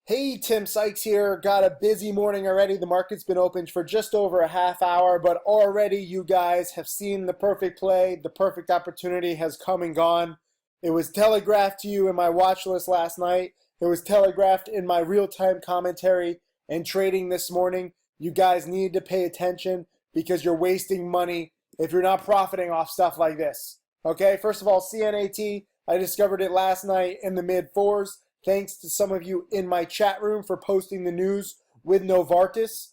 Hey, Tim Sykes here. Got a busy morning already. The market's been open for just over a half hour, but already you guys have seen the perfect play. The perfect opportunity has come and gone. It was telegraphed to you in my watch list last night. It was telegraphed in my real-time commentary and trading this morning. You guys need to pay attention because you're wasting money if you're not profiting off stuff like this. Okay, first of all, CNAT, I discovered it last night in the mid fours. Thanks to some of you in my chat room for posting the news with Novartis.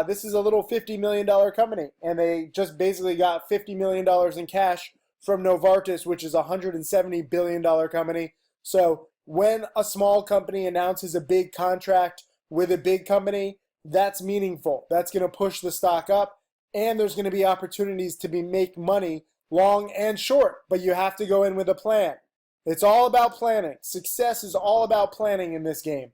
This is a little $50 million company, and they just basically got $50 million in cash from Novartis, which is a $170 billion company. So when a small company announces a big contract with a big company, that's meaningful. That's going to push the stock up, and there's going to be opportunities to make money long and short, but you have to go in with a plan. It's all about planning. Success is all about planning in this game.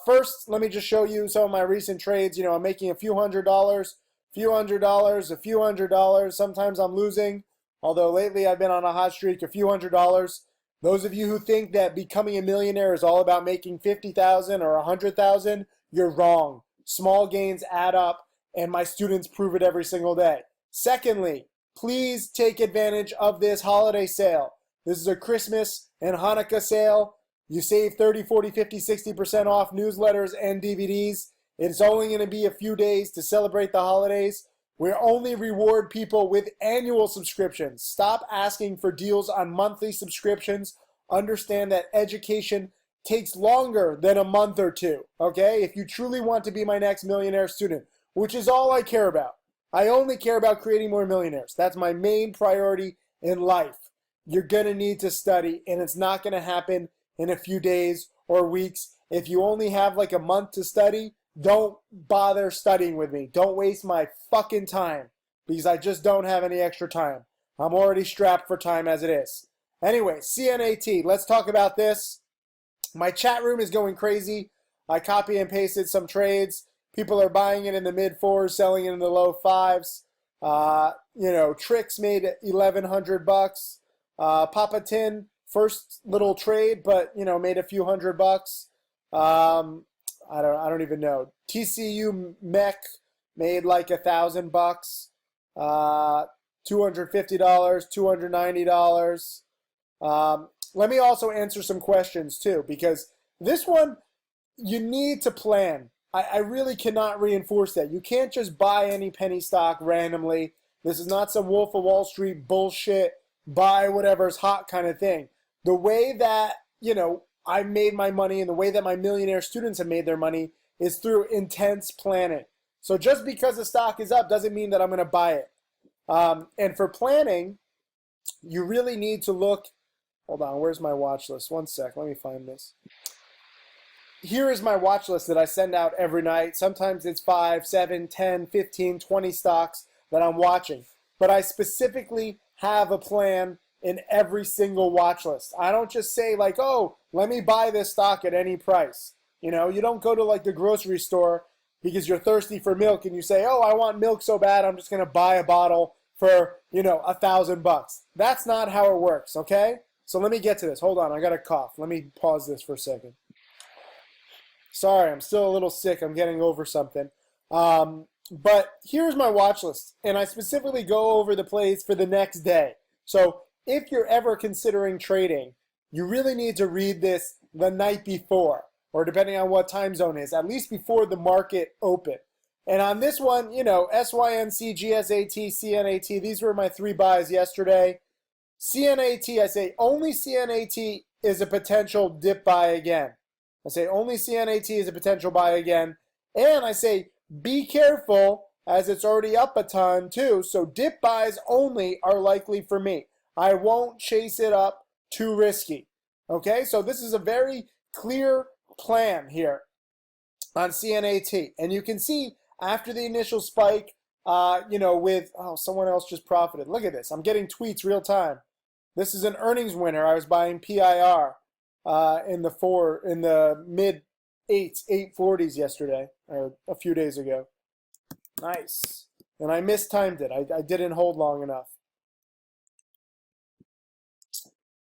First, let me just show you some of my recent trades. You know, I'm making a few hundred dollars, a few hundred dollars. Sometimes I'm losing, although lately I've been on a hot streak, a few $100s. Those of you who think that becoming a millionaire is all about making 50,000 or 100,000, you're wrong. Small gains add up, and my students prove it every single day. Secondly, please take advantage of this holiday sale. This is a Christmas and Hanukkah sale. You save 30, 40, 50, 60% off newsletters and DVDs. It's only going to be a few days to celebrate the holidays. We only reward people with annual subscriptions. Stop asking for deals on monthly subscriptions. Understand that education takes longer than a month or two, okay? If you truly want to be my next millionaire student, which is all I care about. I only care about creating more millionaires. That's my main priority in life. You're going to need to study, and it's not going to happen in a few days or weeks. If you only have like a month to study, don't bother studying with me. Don't waste my fucking time because I just don't have any extra time. I'm already strapped for time as it is. Anyway, CNAT, let's talk about this. My chat room is going crazy. I copy and pasted some trades. People are buying it in the mid fours, selling it in the low fives. Tricks made $1,100. Papa Tin, first little trade, but made a few $100. I don't even know. TCU Mech made like $1,000. $250, $290. Let me also answer some questions too, because this one you need to plan. I really cannot reinforce that. You can't just buy any penny stock randomly. This is not some Wolf of Wall Street bullshit, buy whatever's hot kind of thing. The way that, I made my money and the way that my millionaire students have made their money is through intense planning. So just because the stock is up doesn't mean that I'm going to buy it. And for planning, you really need to look. Hold on, where's my watch list? One sec, let me find this. Here is my watch list that I send out every night. Sometimes it's 5, 7, 10, 15, 20 stocks that I'm watching. But I specifically have a plan in every single watch list. I don't just say like, oh, let me buy this stock at any price. You don't go to like the grocery store because you're thirsty for milk and you say, oh, I want milk so bad, I'm just going to buy a bottle for, $1,000. That's not how it works, okay? So let me get to this. Hold on, I got a cough. Let me pause this for a second. Sorry, I'm still a little sick. I'm getting over something. But here's my watch list, and I specifically go over the plays for the next day. So if you're ever considering trading, you really need to read this the night before, or depending on what time zone is, at least before the market open. And on this one, SYNC, GSAT, CNAT, these were my 3 buys yesterday. CNAT, I say only CNAT is a potential dip buy again. I say only CNAT is a potential buy again. And I say be careful as it's already up a ton too. So dip buys only are likely for me. I won't chase it up, too risky. Okay, so this is a very clear plan here on CNAT. And you can see after the initial spike, someone else just profited. Look at this. I'm getting tweets real time. This is an earnings winner. I was buying PIR. In the mid 840s yesterday, or a few days ago. Nice. And I mistimed it. I didn't hold long enough.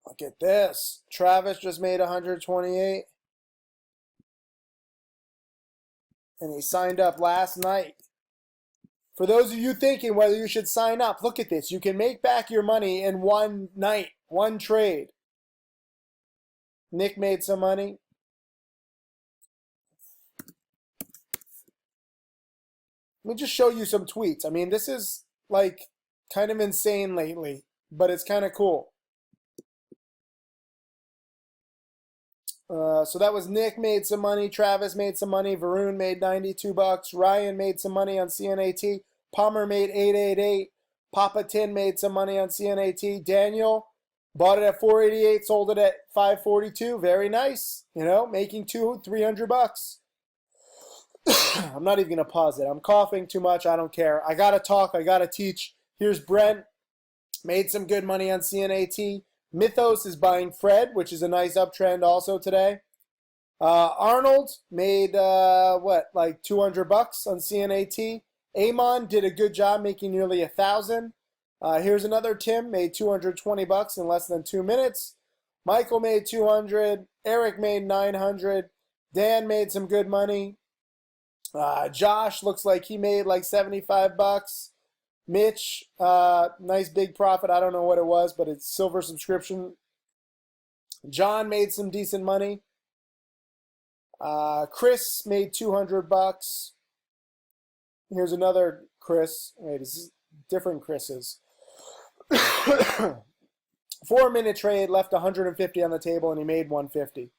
Look at this. Travis just made 128. And he signed up last night. For those of you thinking whether you should sign up, look at this. You can make back your money in one night, one trade. Nick made some money. Let me just show you some tweets. I mean, this is like kind of insane lately, but it's kind of cool. So that was Nick made some money, Travis made some money, Varun made $92, Ryan made some money on CNAT, Palmer made 888, Papa Tin made some money on CNAT, Daniel bought it at 488, sold it at 542. Very nice, you know, making $300. I'm not even gonna pause it. I'm coughing too much. I don't care. I gotta talk. I gotta teach. Here's Brent, made some good money on CNAT. Mythos is buying Fred, which is a nice uptrend also today. Arnold made like $200 on CNAT. Amon did a good job making nearly 1,000. Here's another Tim, made $220 in less than 2 minutes. Michael made 200. Eric made 900. Dan made some good money. Josh looks like he made like $75. Mitch, nice big profit. I don't know what it was, but it's silver subscription. John made some decent money. Chris made $200. Here's another Chris. Wait, this is different Chris's. 4-minute trade, left 150 on the table, and he made 150.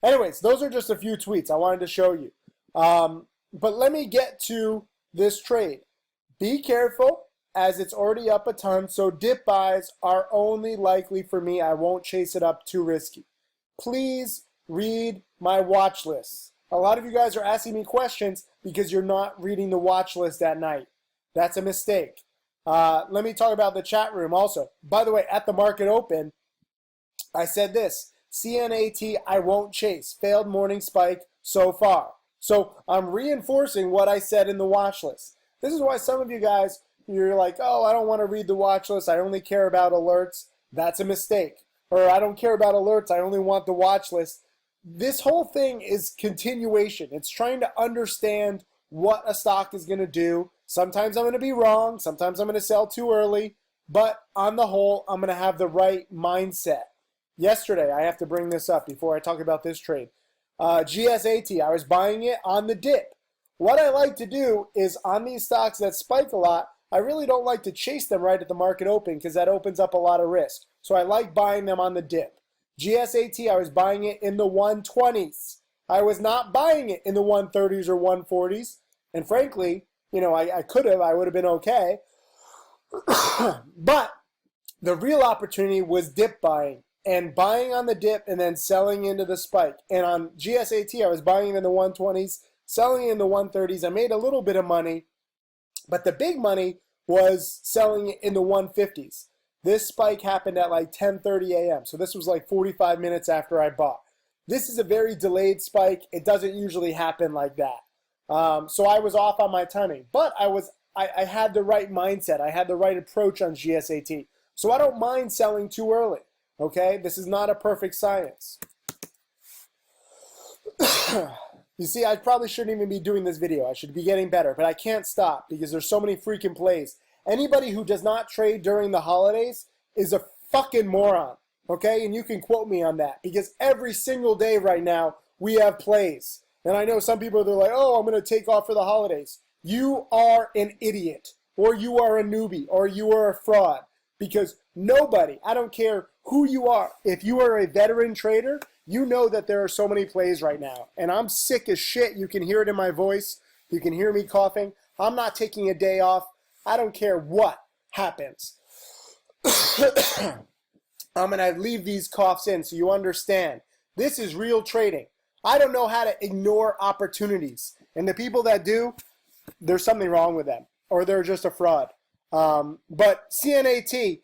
Anyways, those are just a few tweets I wanted to show you. But let me get to this trade. Be careful, as it's already up a ton, so dip buys are only likely for me. I won't chase it up, too risky. Please read my watch list. A lot of you guys are asking me questions because you're not reading the watch list at night. That's a mistake. Let me talk about the chat room also. By the way, at the market open, I said this. CNAT, I won't chase. Failed morning spike so far. So I'm reinforcing what I said in the watch list. This is why some of you guys, you're like, oh, I don't want to read the watch list. I only care about alerts. That's a mistake. Or I don't care about alerts. I only want the watch list. This whole thing is continuation. It's trying to understand what a stock is going to do. Sometimes I'm going to be wrong. Sometimes I'm going to sell too early. But on the whole, I'm going to have the right mindset. Yesterday, I have to bring this up before I talk about this trade. GSAT, I was buying it on the dip. What I like to do is on these stocks that spike a lot, I really don't like to chase them right at the market open because that opens up a lot of risk. So I like buying them on the dip. GSAT, I was buying it in the 120s. I was not buying it in the 130s or 140s. And frankly, you know, I could have, I would have been okay. But the real opportunity was dip buying. And buying on the dip and then selling into the spike. And on GSAT, I was buying in the 120s, selling in the 130s. I made a little bit of money, but the big money was selling in the 150s. This spike happened at like 10:30 a.m. So this was like 45 minutes after I bought. This is a very delayed spike. It doesn't usually happen like that. So I was off on my timing, but I had the right mindset. I had the right approach on GSAT. So I don't mind selling too early. Okay, this is not a perfect science. You see, I probably shouldn't even be doing this video. I should be getting better, but I can't stop because there's so many freaking plays. Anybody who does not trade during the holidays is a fucking moron. Okay, and you can quote me on that because every single day right now we have plays. And I know some people, they're like, oh, I'm going to take off for the holidays. You are an idiot, or you are a newbie, or you are a fraud. Because nobody, I don't care who you are, if you are a veteran trader, you know that there are so many plays right now. And I'm sick as shit. You can hear it in my voice. You can hear me coughing. I'm not taking a day off. I don't care what happens. I'm going to leave these coughs in so you understand. This is real trading. I don't know how to ignore opportunities. And the people that do, there's something wrong with them. Or they're just a fraud. But CNAT,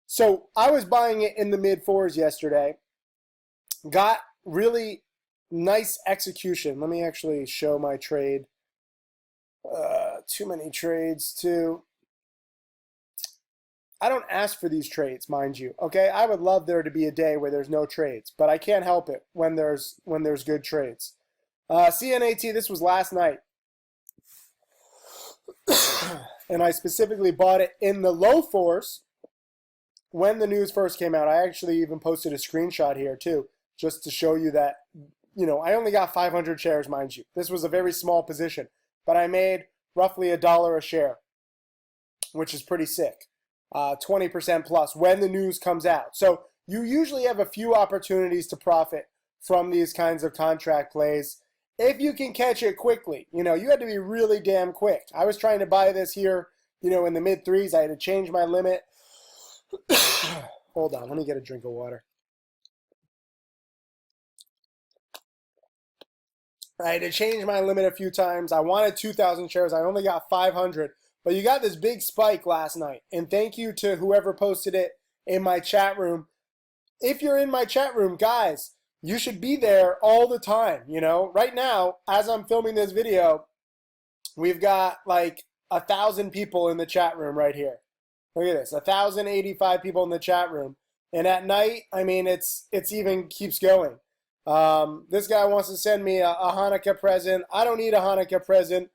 so I was buying it in the mid-4s yesterday. Got really nice execution. Let me actually show my trade. Too many trades, too. I don't ask for these trades, mind you. Okay, I would love there to be a day where there's no trades, but I can't help it when there's good trades. CNAT, this was last night. And I specifically bought it in the low fours when the news first came out. I actually even posted a screenshot here too, just to show you that, I only got 500 shares, mind you. This was a very small position, but I made roughly $1 a share, which is pretty sick. 20% plus when the news comes out. So you usually have a few opportunities to profit from these kinds of contract plays if you can catch it quickly. You had to be really damn quick. I was trying to buy this here, in the mid threes. I had to change my limit. Hold on, let me get a drink of water. I had to change my limit a few times. I wanted 2,000 shares. I only got 500. But you got this big spike last night. And thank you to whoever posted it in my chat room. If you're in my chat room, guys, you should be there all the time. Right now, as I'm filming this video, we've got like 1,000 people in the chat room right here. Look at this, 1,085 people in the chat room. And at night, it's even keeps going. This guy wants to send me a Hanukkah present. I don't need a Hanukkah present.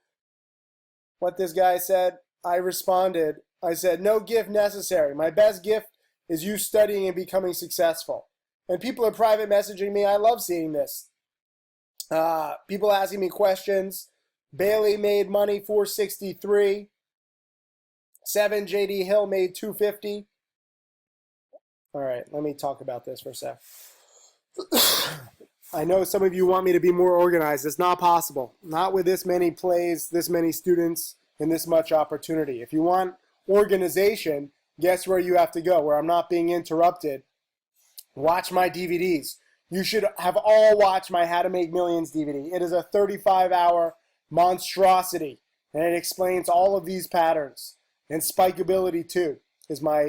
What this guy said, I responded. I said, no gift necessary. My best gift is you studying and becoming successful. And people are private messaging me. I love seeing this. People asking me questions. Bailey made money, 463. 7 JD Hill made 250. All right, let me talk about this for a sec. I know some of you want me to be more organized. It's not possible. Not with this many plays, this many students, and this much opportunity. If you want organization, guess where you have to go, where I'm not being interrupted. Watch my DVDs. You should have all watched my How to Make Millions DVD. It is a 35-hour monstrosity, and it explains all of these patterns. And Spikeability too is my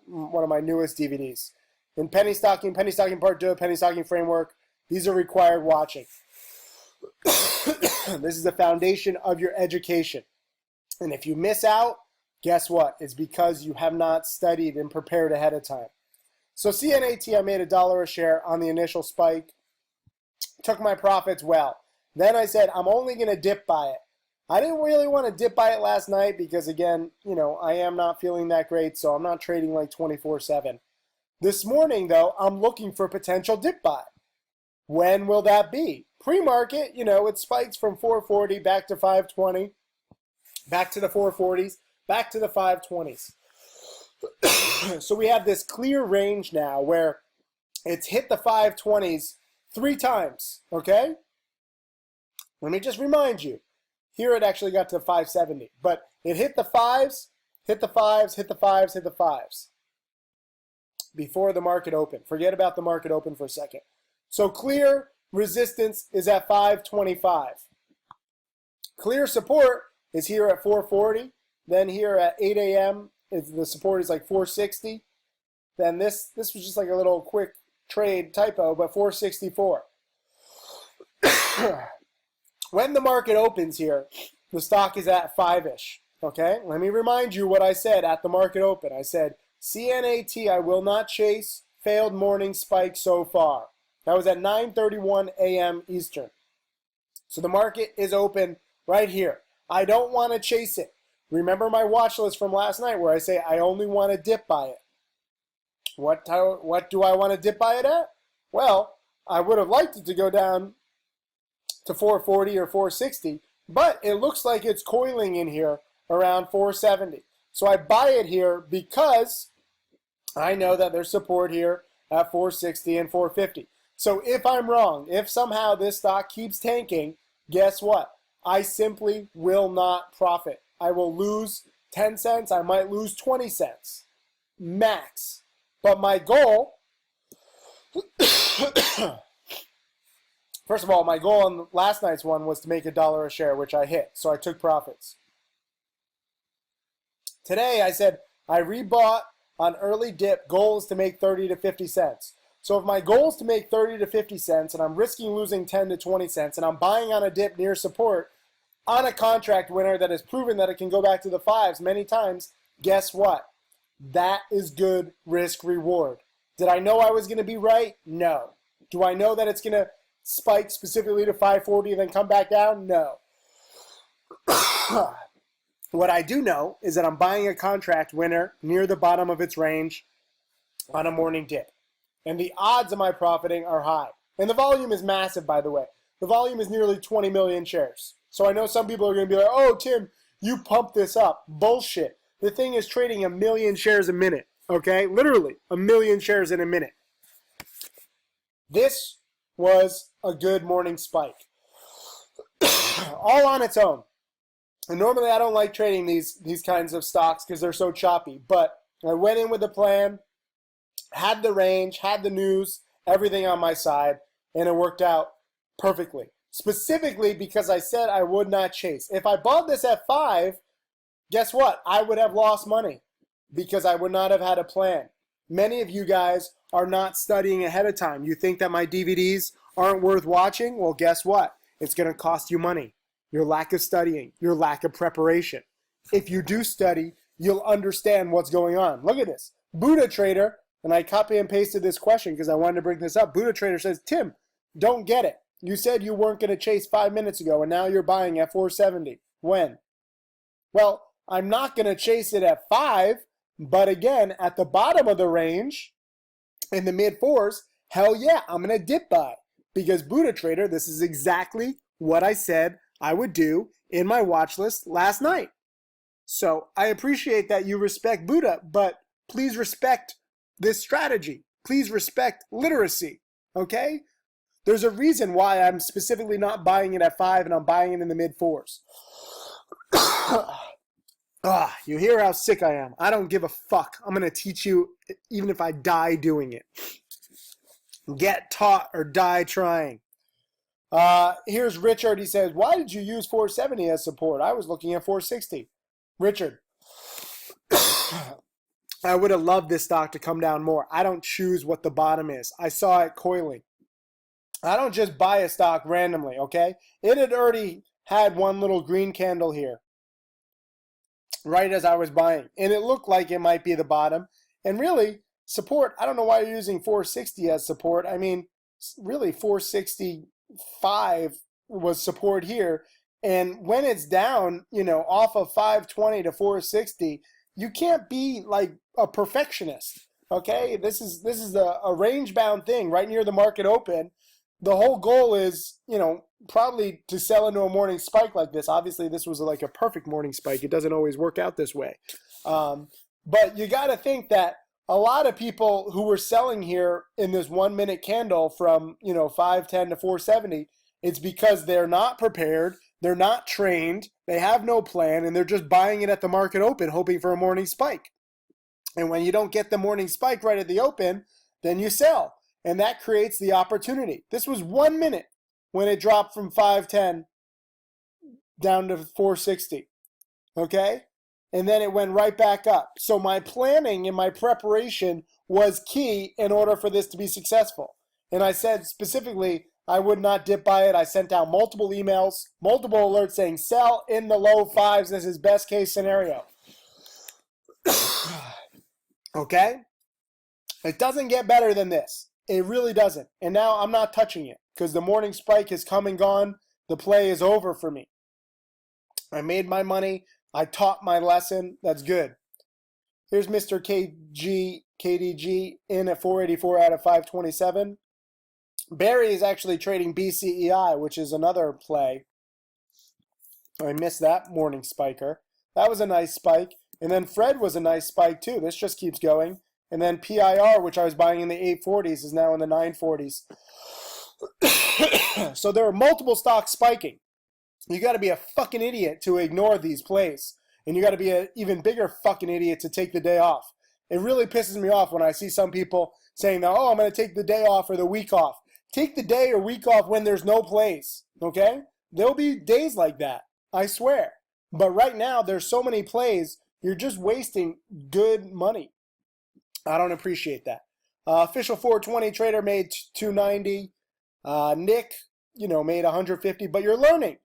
one of my newest DVDs. And penny stocking part 2, penny stocking framework. These are required watching. This is the foundation of your education. And if you miss out, guess what? It's because you have not studied and prepared ahead of time. So CNAT, I made $1 a share on the initial spike. Took my profits well. Then I said, I'm only going to dip buy it. I didn't really want to dip buy it last night because, again, I am not feeling that great, so I'm not trading like 24/7. This morning, though, I'm looking for potential dip buy. When will that be? Pre-market, it spikes from 440 back to 520, back to the 440s, back to the 520s. So we have this clear range now where it's hit the 520s 3 times, okay? Let me just remind you. Here it actually got to 570, but it hit the 5s, hit the 5s, hit the 5s, hit the 5s before the market opened. Forget about the market open for a second. So clear resistance is at 525. Clear support is here at 440. Then here at 8 a.m., the support is like 460. Then this was just like a little quick trade typo, but 464. When the market opens here, the stock is at 5-ish. Okay, let me remind you what I said at the market open. I said, CNAT, I will not chase failed morning spike so far. That was at 9:31 a.m. Eastern. So the market is open right here. I don't want to chase it. Remember my watch list from last night where I say I only want to dip buy it. What do I want to dip buy it at? Well, I would have liked it to go down to 440 or 460, but it looks like it's coiling in here around 470. So I buy it here because I know that there's support here at 460 and 450. So if I'm wrong, if somehow this stock keeps tanking, guess what? I simply will not profit. I will lose 10 cents. I might lose 20 cents max. But my goal, first of all, my goal on last night's one was to make $1 a share, which I hit. So I took profits. Today I said I rebought on early dip. Goal is to make 30 to 50 cents. So if my goal is to make 30 to 50 cents and I'm risking losing 10 to 20 cents and I'm buying on a dip near support on a contract winner that has proven that it can go back to the 5s many times, guess what? That is good risk reward. Did I know I was going to be right? No. Do I know that it's going to spike specifically to 540 and then come back down? No. What I do know is that I'm buying a contract winner near the bottom of its range on a morning dip. And the odds of my profiting are high. And the volume is massive, by the way. The volume is nearly 20 million shares. So I know some people are going to be like, oh, Tim, you pumped this up. Bullshit. The thing is trading 1 million shares a minute, okay? Literally, 1 million shares in a minute. This was a good morning spike. All on its own. And normally I don't like trading these kinds of stocks because they're so choppy. But I went in with a plan, had the range, had the news, everything on my side, and it worked out perfectly. Specifically because I said I would not chase. If I bought this at 5, guess what? I would have lost money because I would not have had a plan. Many of you guys are not studying ahead of time. You think that my DVDs aren't worth watching? Well, guess what? It's going to cost you money. Your lack of studying, your lack of preparation. If you do study, you'll understand what's going on. Look at this. Buddha Trader, and I copy and pasted this question because I wanted to bring this up. Buddha Trader says, Tim, don't get it. You said you weren't going to chase 5 minutes ago, and now you're buying at 470. When? Well, I'm not going to chase it at 5, but again, at the bottom of the range, in the mid-4s, hell yeah, I'm going to dip buy. Because Buddha Trader, this is exactly what I said I would do in my watch list last night. So I appreciate that you respect Buddha, but please respect this strategy. Please respect literacy, okay? There's a reason why I'm specifically not buying it at 5 and I'm buying it in the mid-4s. You hear how sick I am. I don't give a fuck. I'm going to teach you even if I die doing it. Get taught or die trying. Here's Richard. He says, why did you use 470 as support? I was looking at 460. Richard, I would have loved this stock to come down more. I don't choose what the bottom is. I saw it coiling. I don't just buy a stock randomly, okay? It had already had one little green candle here right as I was buying. And it looked like it might be the bottom. And really, support, I don't know why you're using 460 as support. I mean, really 465 was support here. And when it's down, off of 520 to 460, you can't be like a perfectionist, okay? This is a range-bound thing right near the market open. The whole goal is, probably to sell into a morning spike like this. Obviously, this was like a perfect morning spike. It doesn't always work out this way. But you got to think that a lot of people who were selling here in this 1 minute candle from, 510 to 470, it's because they're not prepared, they're not trained, they have no plan, and they're just buying it at the market open, hoping for a morning spike. And when you don't get the morning spike right at the open, then you sell. And that creates the opportunity. This was 1 minute when it dropped from 510 down to 460. Okay? And then it went right back up. So my planning and my preparation was key in order for this to be successful. And I said specifically, I would not dip buy it. I sent out multiple emails, multiple alerts saying sell in the low 5s. This is best case scenario. Okay? It doesn't get better than this. It really doesn't. And now I'm not touching it because the morning spike has come and gone. The play is over for me. I made my money. I taught my lesson. That's good. Here's Mr. KDG in at 484 out of 527. Barry is actually trading BCEI, which is another play. I missed that morning spiker. That was a nice spike. And then Fred was a nice spike too. This just keeps going. And then PIR, which I was buying in the 840s, is now in the 940s. So there are multiple stocks spiking. You got to be a fucking idiot to ignore these plays. And you got to be an even bigger fucking idiot to take the day off. It really pisses me off when I see some people saying, oh, I'm going to take the day off or the week off. Take the day or week off when there's no plays, okay? There'll be days like that, I swear. But right now, there's so many plays, you're just wasting good money. I don't appreciate that. Official 420 trader made 290. Nick, made 150, but you're learning.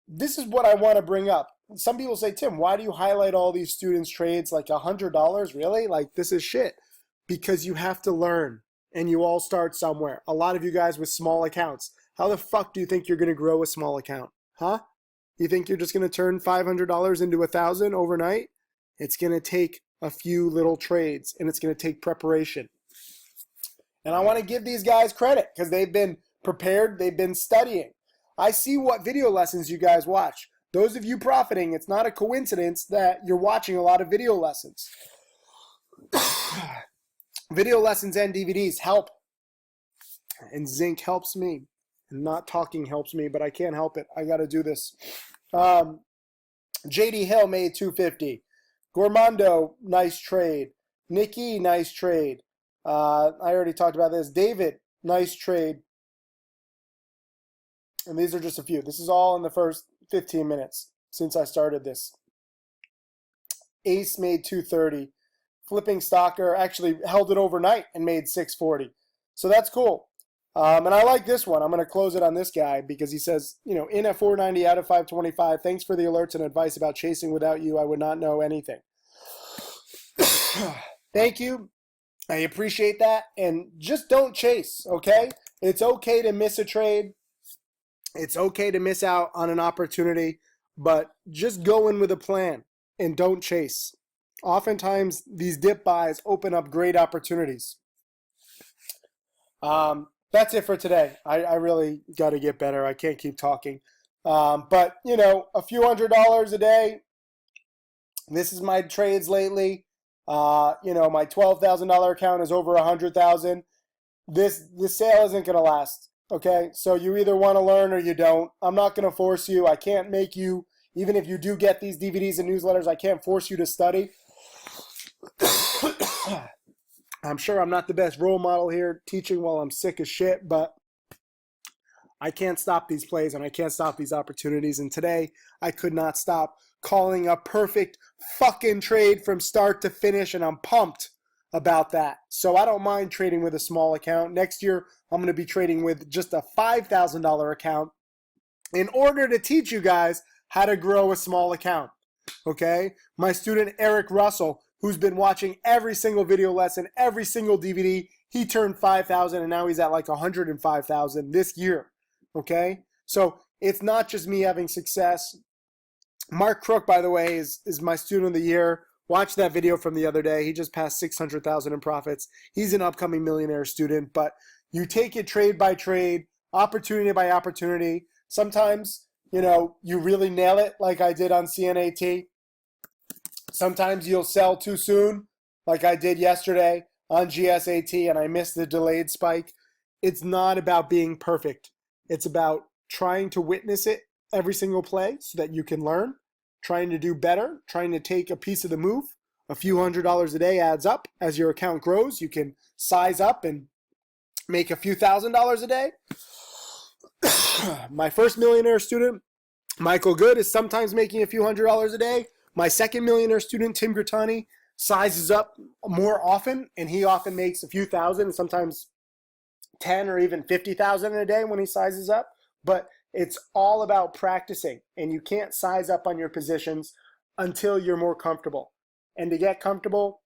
This is what I want to bring up. Some people say, Tim, why do you highlight all these students' trades like $100? Really? Like, this is shit. Because you have to learn, and you all start somewhere. A lot of you guys with small accounts. How the fuck do you think you're going to grow a small account? Huh? You think you're just going to turn $500 into $1,000 overnight? It's going to take a few little trades, and it's going to take preparation. And I want to give these guys credit because they've been prepared. They've been studying. I see what video lessons you guys watch. Those of you profiting, it's not a coincidence that you're watching a lot of video lessons. Video lessons and DVDs help. And zinc helps me. And not talking helps me, but I can't help it. I got to do this. JD Hill made 250. Gormando, nice trade. Nikki, nice trade. I already talked about this. David, nice trade. And these are just a few. This is all in the first 15 minutes since I started this. Ace made 230. Flipping Stalker actually held it overnight and made 640. So that's cool. And I like this one. I'm going to close it on this guy because he says, you know, in at 490 out of 525. Thanks for the alerts and advice about chasing. Without you, I would not know anything. Thank you. I appreciate that. And just don't chase, okay? It's okay to miss a trade. It's okay to miss out on an opportunity, but just go in with a plan and don't chase. Oftentimes, these dip buys open up great opportunities. That's it for today. I really got to get better. I can't keep talking. But, you know, a few $100s a day. This is my trades lately. You know, my $12,000 account is over $100,000. This sale isn't going to last. Okay, so you either want to learn or you don't. I'm not going to force you. I can't make you, even if you do get these DVDs and newsletters, I can't force you to study. I'm sure I'm not the best role model here teaching while I'm sick as shit, but I can't stop these plays and I can't stop these opportunities. And today, I could not stop calling a perfect fucking trade from start to finish, and I'm pumped about that. So I don't mind trading with a small account. Next year, I'm going to be trading with just a $5,000 account in order to teach you guys how to grow a small account. Okay? My student Eric Russell, who's been watching every single video lesson, every single DVD, he turned 5,000 and now he's at like 105,000 this year. Okay? So it's not just me having success. Mark Crook, by the way, is my student of the year. Watch that video from the other day. He just passed 600,000 in profits. He's an upcoming millionaire student, but you take it trade by trade, opportunity by opportunity. Sometimes, you know, you really nail it like I did on CNAT. Sometimes you'll sell too soon like I did yesterday on GSAT and I missed the delayed spike. It's not about being perfect. It's about trying to witness it every single play so that you can learn. Trying to do better, trying to take a piece of the move. A few $100s a day adds up. As your account grows, you can size up and make a few $1,000s a day. My first millionaire student, Michael Good, is sometimes making a few $100s a day. My second millionaire student, Tim Grattani, sizes up more often, and he often makes a few thousand, sometimes 10 or even 50,000 a day when he sizes up. But it's all about practicing, and you can't size up on your positions until you're more comfortable. And to get comfortable,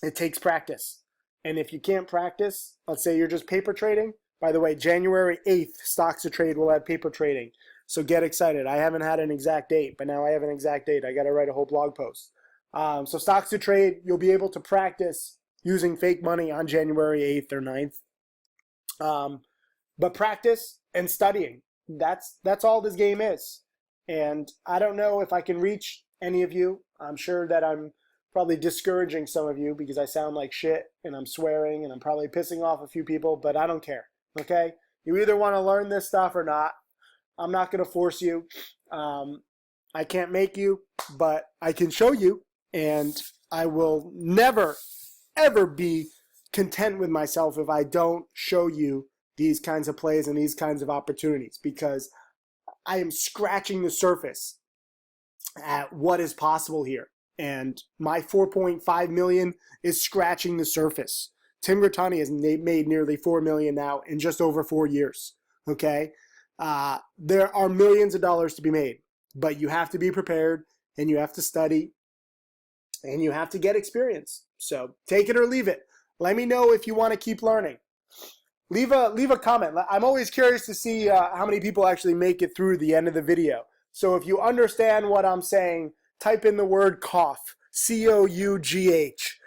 it takes practice. And if you can't practice, let's say you're just paper trading. By the way, January 8th, Stocks to Trade will have paper trading. So get excited. I haven't had an exact date, but now I have an exact date. I got to write a whole blog post. So Stocks to Trade, you'll be able to practice using fake money on January 8th or 9th. But practice and studying. That's all this game is. And I don't know if I can reach any of you. I'm sure that I'm probably discouraging some of you because I sound like shit and I'm swearing and I'm probably pissing off a few people, but I don't care. Okay? You either want to learn this stuff or not. I'm not going to force you. I can't make you, but I can show you, and I will never, ever be content with myself if I don't show you these kinds of plays and these kinds of opportunities, because I am scratching the surface at what is possible here. And my 4.5 million is scratching the surface. Tim Grattani has made nearly 4 million now in just over 4 years. Okay? There are millions of dollars to be made, but you have to be prepared and you have to study and you have to get experience. So take it or leave it. Let me know if you want to keep learning. Leave a comment. I'm always curious to see how many people actually make it through the end of the video. So if you understand what I'm saying, type in the word cough, COUGH,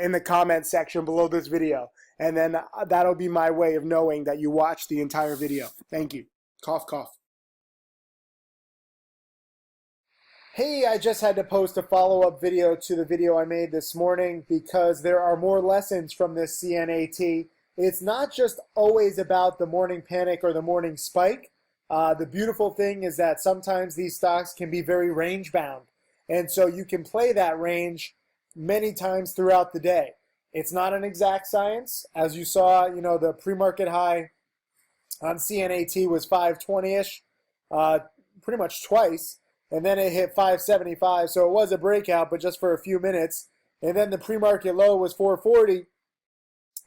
in the comment section below this video. And then that'll be my way of knowing that you watched the entire video. Thank you. Cough, cough. Hey, I just had to post a follow-up video to the video I made this morning because there are more lessons from this CNAT. It's not just always about the morning panic or the morning spike. The beautiful thing is that sometimes these stocks can be very range bound. And so you can play that range many times throughout the day. It's not an exact science. As you saw, the pre-market high on CNAT was 520-ish, pretty much twice. And then it hit 575, so it was a breakout, but just for a few minutes. And then the pre-market low was 440,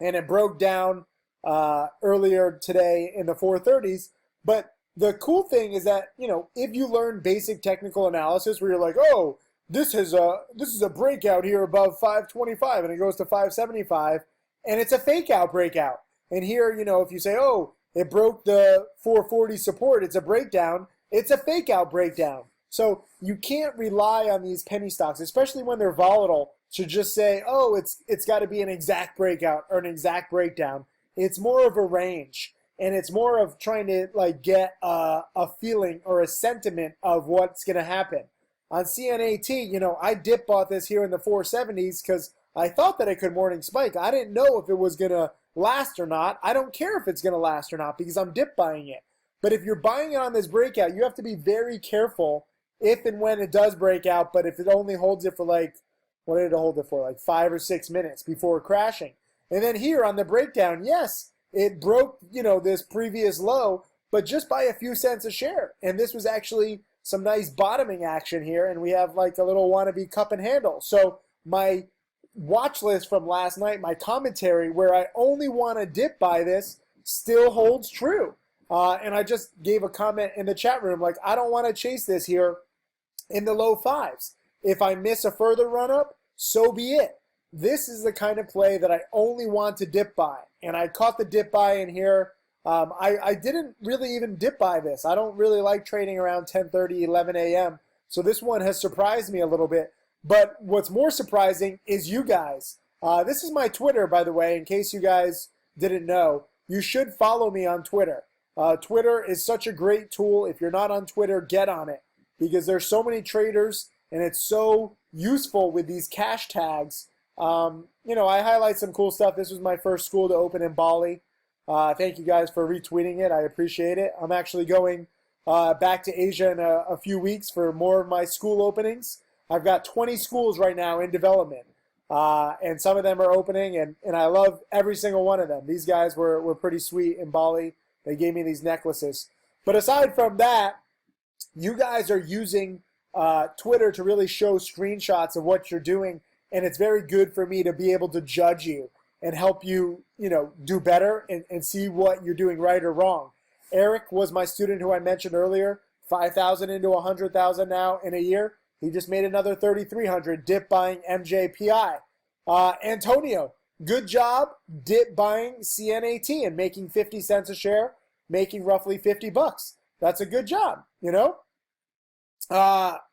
and it broke down earlier today in the 430s. But the cool thing is that, if you learn basic technical analysis where you're like, oh, this is a breakout here above 525, and it goes to 575, and it's a fake out breakout. And here, if you say, oh, it broke the 440 support, it's a breakdown, it's a fake out breakdown. So you can't rely on these penny stocks, especially when they're volatile, to just say, oh, it's got to be an exact breakout or an exact breakdown. It's more of a range, and it's more of trying to get a feeling or a sentiment of what's going to happen. On CNAT, I dip bought this here in the 470s because I thought that it could morning spike. I didn't know if it was going to last or not. I don't care if it's going to last or not because I'm dip buying it. But if you're buying it on this breakout, you have to be very careful if and when it does break out, but if it only holds it for what did it hold it for? 5 or 6 minutes before crashing. And then here on the breakdown, yes, it broke, this previous low, but just by a few cents a share. And this was actually some nice bottoming action here, and we have a little wannabe cup and handle. So my watch list from last night, my commentary, where I only want to dip buy this, still holds true. And I just gave a comment in the chat room, I don't want to chase this here in the low fives. If I miss a further run up, so be it. This is the kind of play that I only want to dip buy. And I caught the dip buy in here. I didn't really even dip buy this. I don't really like trading around 10:30, 11 a.m. So this one has surprised me a little bit. But what's more surprising is you guys. This is my Twitter, by the way, in case you guys didn't know. You should follow me on Twitter. Twitter is such a great tool. If you're not on Twitter, get on it, because there's so many traders and it's so useful with these cash tags. I highlight some cool stuff. This was my first school to open in Bali. Thank you guys for retweeting it. I appreciate it. I'm actually going back to Asia in a few weeks for more of my school openings. I've got 20 schools right now in development, and some of them are opening, and I love every single one of them. These guys were pretty sweet in Bali. They gave me these necklaces. But aside from that, you guys are using Twitter to really show screenshots of what you're doing, and it's very good for me to be able to judge you and help you, do better and see what you're doing right or wrong. Eric was my student who I mentioned earlier, 5,000 into 100,000 now in a year. He just made another 3,300 dip buying MJPI. Antonio, good job dip buying CNAT and making 50 cents a share, making roughly $50. That's a good job,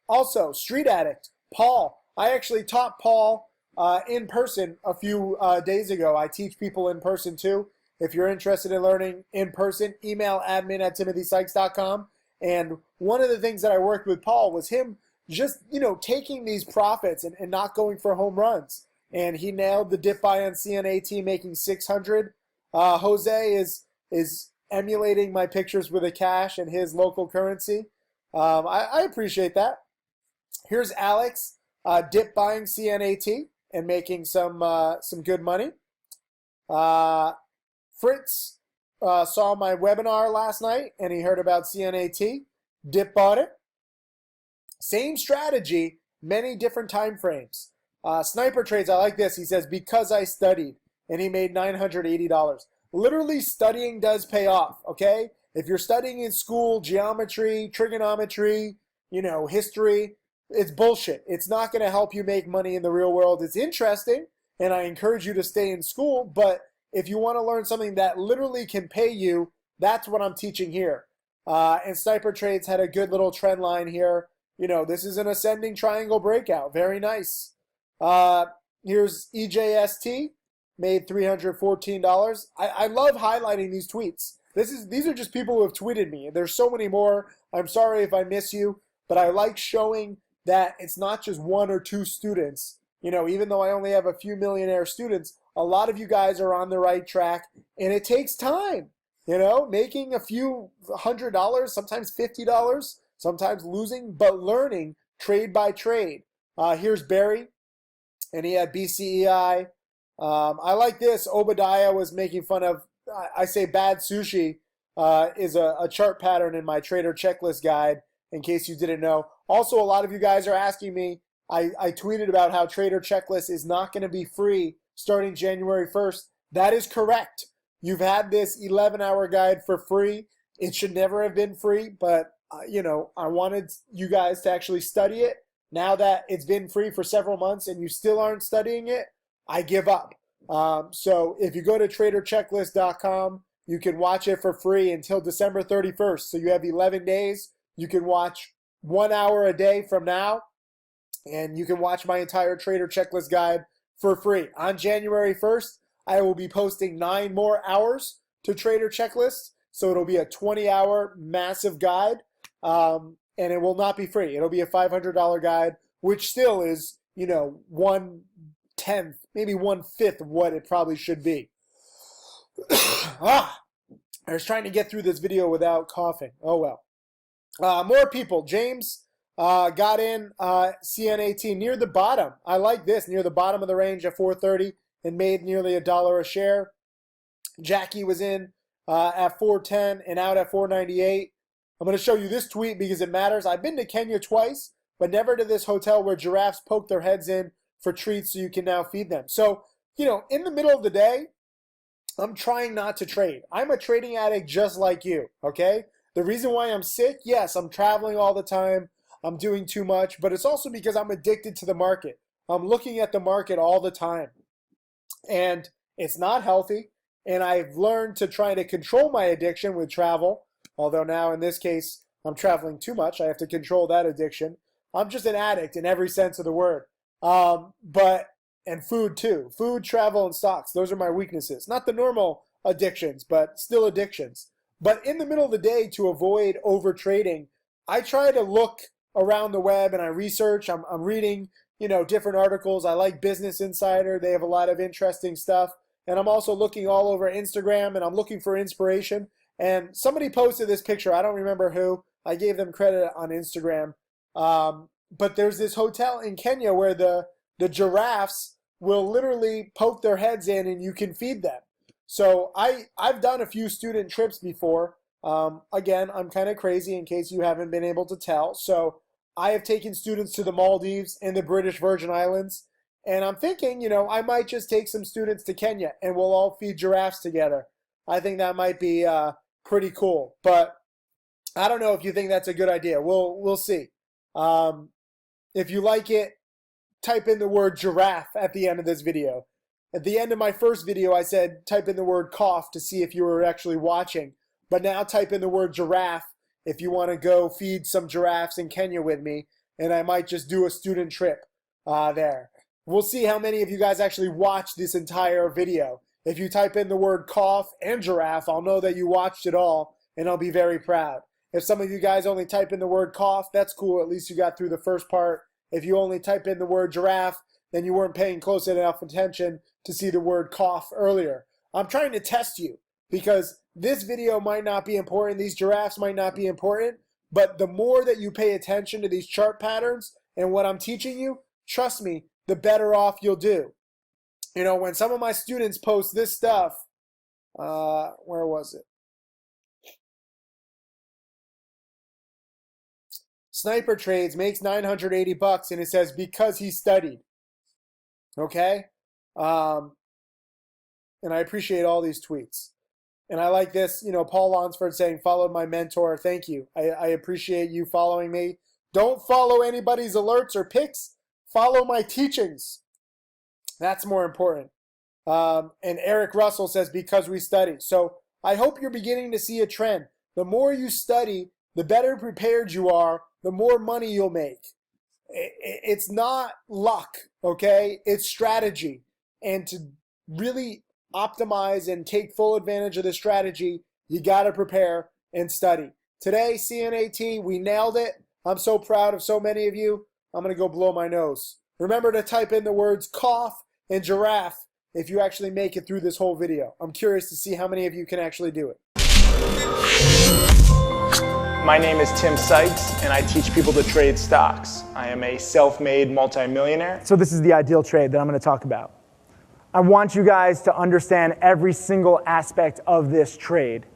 Also, Street Addict, Paul. I actually taught Paul in person a few days ago. I teach people in person too. If you're interested in learning in person, email admin@timothysykes.com. And one of the things that I worked with Paul was him just, taking these profits and not going for home runs. And he nailed the dip buy on CNAT, making 600. Jose is emulating my pictures with a cash and his local currency. I appreciate that. Here's Alex dip buying CNAT and making some good money. Fritz saw my webinar last night and he heard about CNAT, dip bought it. Same strategy, many different time frames. Sniper Trades, I like this. He says, because I studied, and he made $980. Literally, studying does pay off, okay? If you're studying in school, geometry, trigonometry, history, it's bullshit. It's not going to help you make money in the real world. It's interesting, and I encourage you to stay in school, but if you want to learn something that literally can pay you, that's what I'm teaching here. And Sniper Trades had a good little trend line here. This is an ascending triangle breakout. Very nice. Here's EJST, made $314. I love highlighting these tweets. These are just people who have tweeted me. There's so many more. I'm sorry if I miss you, but I like showing that it's not just one or two students. Even though I only have a few millionaire students, a lot of you guys are on the right track, and it takes time. Making a few $100, sometimes $50, sometimes losing, but learning trade by trade. Here's Barry, and he had BCEI. I like this. Obadiah was making fun of, I say bad sushi is a chart pattern in my trader checklist guide, in case you didn't know. Also, a lot of you guys are asking me, I tweeted about how trader checklist is not going to be free starting January 1st. That is correct. You've had this 11-hour guide for free. It should never have been free, but I wanted you guys to actually study it. Now that it's been free for several months and you still aren't studying it, I give up. So if you go to traderchecklist.com, you can watch it for free until December 31st. So you have 11 days. You can watch 1 hour a day from now, and you can watch my entire trader checklist guide for free. On January 1st, I will be posting 9 more hours to trader checklist. So it'll be a 20-hour massive guide, and it will not be free. It'll be a $500 guide, which still is, 1/10, maybe 1/5 of what it probably should be. I was trying to get through this video without coughing. Oh well. More people. James got in CN18 near the bottom. I like this, near the bottom of the range at 430 and made nearly $1 a share. Jackie was in at 410 and out at 498. I'm going to show you this tweet because it matters. I've been to Kenya twice, but never to this hotel where giraffes poke their heads in for treats so you can now feed them. So, in the middle of the day, I'm trying not to trade. I'm a trading addict just like you, okay? The reason why I'm sick, yes, I'm traveling all the time. I'm doing too much, but it's also because I'm addicted to the market. I'm looking at the market all the time, and it's not healthy, and I've learned to try to control my addiction with travel, although now in this case, I'm traveling too much. I have to control that addiction. I'm just an addict in every sense of the word. And food too. Food, travel, and stocks. Those are my weaknesses. Not the normal addictions, but still addictions. But in the middle of the day, to avoid over trading, I try to look around the web and I research. I'm reading, different articles. I like Business Insider. They have a lot of interesting stuff. And I'm also looking all over Instagram, and I'm looking for inspiration. And somebody posted this picture. I don't remember who. I gave them credit on Instagram. But there's this hotel in Kenya where the giraffes will literally poke their heads in and you can feed them. So I've done a few student trips before. Again, I'm kind of crazy in case you haven't been able to tell. So I have taken students to the Maldives and the British Virgin Islands. And I'm thinking, I might just take some students to Kenya and we'll all feed giraffes together. I think that might be pretty cool. But I don't know if you think that's a good idea. We'll see. If you like it, type in the word giraffe at the end of this video. At the end of my first video, I said type in the word cough to see if you were actually watching. But now type in the word giraffe if you want to go feed some giraffes in Kenya with me, and I might just do a student trip there. We'll see how many of you guys actually watch this entire video. If you type in the word cough and giraffe, I'll know that you watched it all, and I'll be very proud. If some of you guys only type in the word cough, that's cool. At least you got through the first part. If you only type in the word giraffe, then you weren't paying close enough attention to see the word cough earlier. I'm trying to test you because this video might not be important. These giraffes might not be important. But the more that you pay attention to these chart patterns and what I'm teaching you, trust me, the better off you'll do. When some of my students post this stuff, where was it? Sniper Trades makes $980 and it says because he studied. Okay? And I appreciate all these tweets. And I like this, Paul Lonsford saying, followed my mentor. Thank you. I appreciate you following me. Don't follow anybody's alerts or picks. Follow my teachings. That's more important. And Eric Russell says, because we study. So I hope you're beginning to see a trend. the more you study, the better prepared you are, the more money you'll make. It's not luck, okay? It's strategy. And to really optimize and take full advantage of the strategy, you got to prepare and study. Today, CNAT, we nailed it. I'm so proud of so many of you. I'm going to go blow my nose. Remember to type in the words cough and giraffe if you actually make it through this whole video. I'm curious to see how many of you can actually do it. My name is Tim Sykes, and I teach people to trade stocks. I am a self-made multimillionaire. So this is the ideal trade that I'm going to talk about. I want you guys to understand every single aspect of this trade.